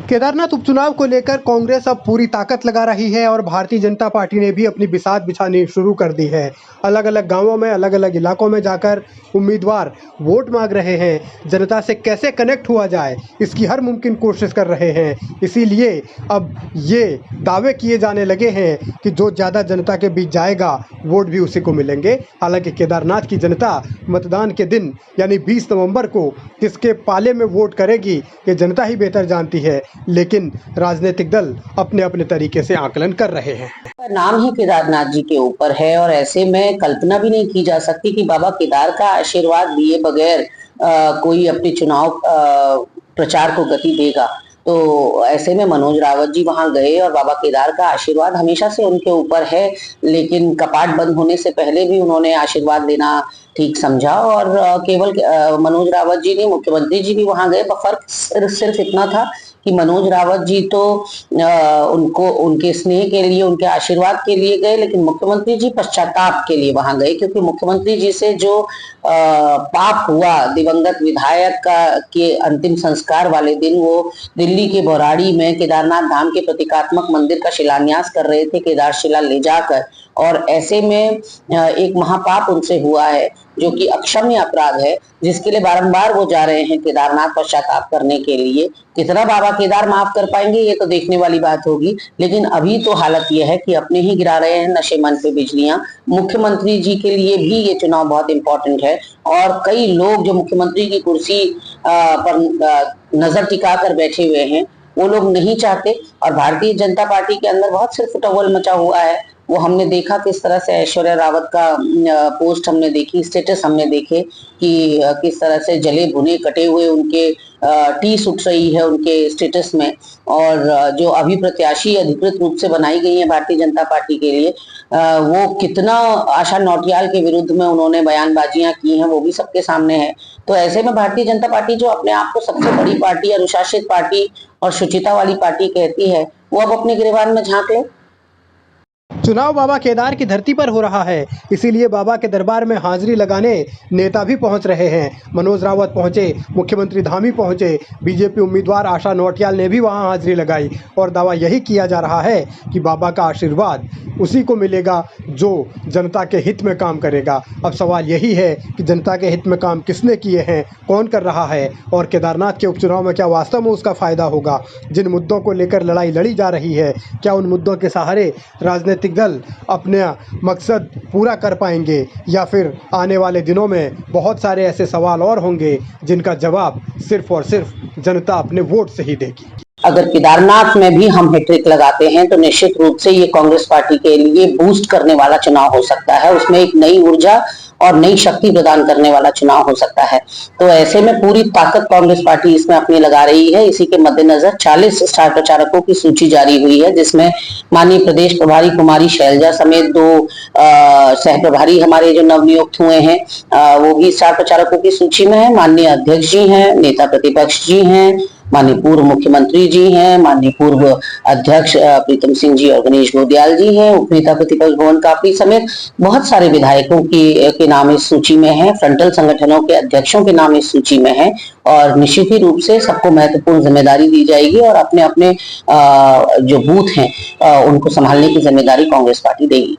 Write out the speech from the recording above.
केदारनाथ उपचुनाव को लेकर कांग्रेस अब पूरी ताकत लगा रही है और भारतीय जनता पार्टी ने भी अपनी बिसात बिछानी शुरू कर दी है। अलग अलग गांवों में, अलग अलग इलाकों में जाकर उम्मीदवार वोट मांग रहे हैं। जनता से कैसे कनेक्ट हुआ जाए, इसकी हर मुमकिन कोशिश कर रहे हैं। इसीलिए अब ये दावे किए जाने लगे हैं कि जो ज़्यादा जनता के बीच जाएगा, वोट भी उसी को मिलेंगे। हालांकि केदारनाथ की जनता मतदान के दिन यानी 20 नवंबर को किसके पाले में वोट करेगी, ये जनता ही बेहतर जानती है। लेकिन राजनीतिक दल अपने अपने तरीके से आकलन कर रहे हैं। नाम ही केदारनाथ जी के ऊपर है और ऐसे में कल्पना भी नहीं की जा सकती कि बाबा केदार का आशीर्वाद लिए बगैर कोई अपने चुनाव प्रचार को गति देगा। तो ऐसे में मनोज रावत जी वहां गए और बाबा केदार का आशीर्वाद हमेशा से उनके ऊपर है, लेकिन कपाट बंद होने से पहले भी उन्होंने आशीर्वाद लेना ठीक समझा। और केवल मनोज रावत जी नहीं, मुख्यमंत्री जी भी वहां गए। फर्क सिर्फ इतना था कि मनोज रावत जी तो उनको उनके स्नेह के लिए, उनके आशीर्वाद के लिए गए, लेकिन मुख्यमंत्री जी पश्चाताप के लिए वहां गए, क्योंकि मुख्यमंत्री जी से जो पाप हुआ दिवंगत विधायक का के अंतिम संस्कार वाले दिन, वो दिल्ली के बौराड़ी में केदारनाथ धाम के प्रतीकात्मक मंदिर का शिलान्यास कर रहे थे, केदारशिला ले जाकर। और ऐसे में एक महापाप उनसे हुआ है जो कि अक्षम्य अपराध है, जिसके लिए बारंबार वो जा रहे हैं केदारनाथ पश्चाताप करने के लिए। कितना बाबा केदार माफ कर पाएंगे ये तो देखने वाली बात होगी, लेकिन अभी तो हालत यह है कि अपने ही गिरा रहे हैं नशे मन पे बिजलियां। मुख्यमंत्री जी के लिए भी ये चुनाव बहुत इंपॉर्टेंट है और कई लोग जो मुख्यमंत्री की कुर्सी पर नजर टिका कर बैठे हुए हैं, वो लोग नहीं चाहते। और भारतीय जनता पार्टी के अंदर बहुत सिर्फ टवल मचा हुआ है। वो हमने देखा किस तरह से ऐश्वर्या रावत का पोस्ट हमने देखी, स्टेटस हमने देखे कि किस तरह से जले भुने कटे हुए उनके टीस उठ रही है उनके स्टेटस में। और जो अभी प्रत्याशी अधिकृत रूप से बनाई गई है भारतीय जनता पार्टी के लिए, वो कितना आशा नौटियाल के विरुद्ध में उन्होंने बयानबाजियां की हैं, वो भी सबके सामने है। तो ऐसे में भारतीय जनता पार्टी जो अपने आप को सबसे बड़ी पार्टी, अनुशासित पार्टी और शुचिता वाली पार्टी कहती है, वो अब अपने गिरेबान में झांक ले। चुनाव बाबा केदार की धरती पर हो रहा है, इसीलिए बाबा के दरबार में हाजिरी लगाने नेता भी पहुंच रहे हैं। मनोज रावत पहुंचे, मुख्यमंत्री धामी पहुंचे, बीजेपी उम्मीदवार आशा नौटियाल ने भी वहां हाजिरी लगाई और दावा यही किया जा रहा है कि बाबा का आशीर्वाद उसी को मिलेगा जो जनता के हित में काम करेगा। अब सवाल यही है कि जनता के हित में काम किसने किए हैं, कौन कर रहा है, और केदारनाथ के उपचुनाव में क्या वास्तव में उसका फ़ायदा होगा। जिन मुद्दों को लेकर लड़ाई लड़ी जा रही है, क्या उन मुद्दों के सहारे राजनीतिक दल अपना मकसद पूरा कर पाएंगे, या फिर आने वाले दिनों में बहुत सारे ऐसे सवाल और होंगे जिनका जवाब सिर्फ और सिर्फ जनता अपने वोट से ही देगी। अगर केदारनाथ में भी हम हैट्रिक लगाते हैं तो निश्चित रूप से ये कांग्रेस पार्टी के लिए बूस्ट करने वाला चुनाव हो सकता है। उसमें एक नई ऊर्जा और नई शक्ति प्रदान करने वाला चुनाव हो सकता है। तो ऐसे में पूरी ताकत कांग्रेस पार्टी इसमें अपनी लगा रही है। इसी के मद्देनजर 40 स्टार प्रचारकों की सूची जारी हुई है, जिसमें माननीय प्रदेश प्रभारी कुमारी शैलजा समेत 2 सह प्रभारी हमारे जो नवनियुक्त हुए हैं, वो भी स्टार प्रचारकों की सूची में है। माननीय अध्यक्ष जी हैं, नेता प्रतिपक्ष जी हैं, माननीय पूर्व मुख्यमंत्री जी हैं, माननीय पूर्व अध्यक्ष प्रीतम सिंह जी और गणेश गोदियाल जी हैं, उपनेता प्रतिपक्ष भुवन कापड़ी समेत बहुत सारे विधायकों के नाम इस सूची में हैं। फ्रंटल संगठनों के अध्यक्षों के नाम इस सूची में हैं और निश्चित ही रूप से सबको महत्वपूर्ण जिम्मेदारी दी जाएगी और अपने अपने जो बूथ हैं उनको संभालने की जिम्मेदारी कांग्रेस पार्टी देगी।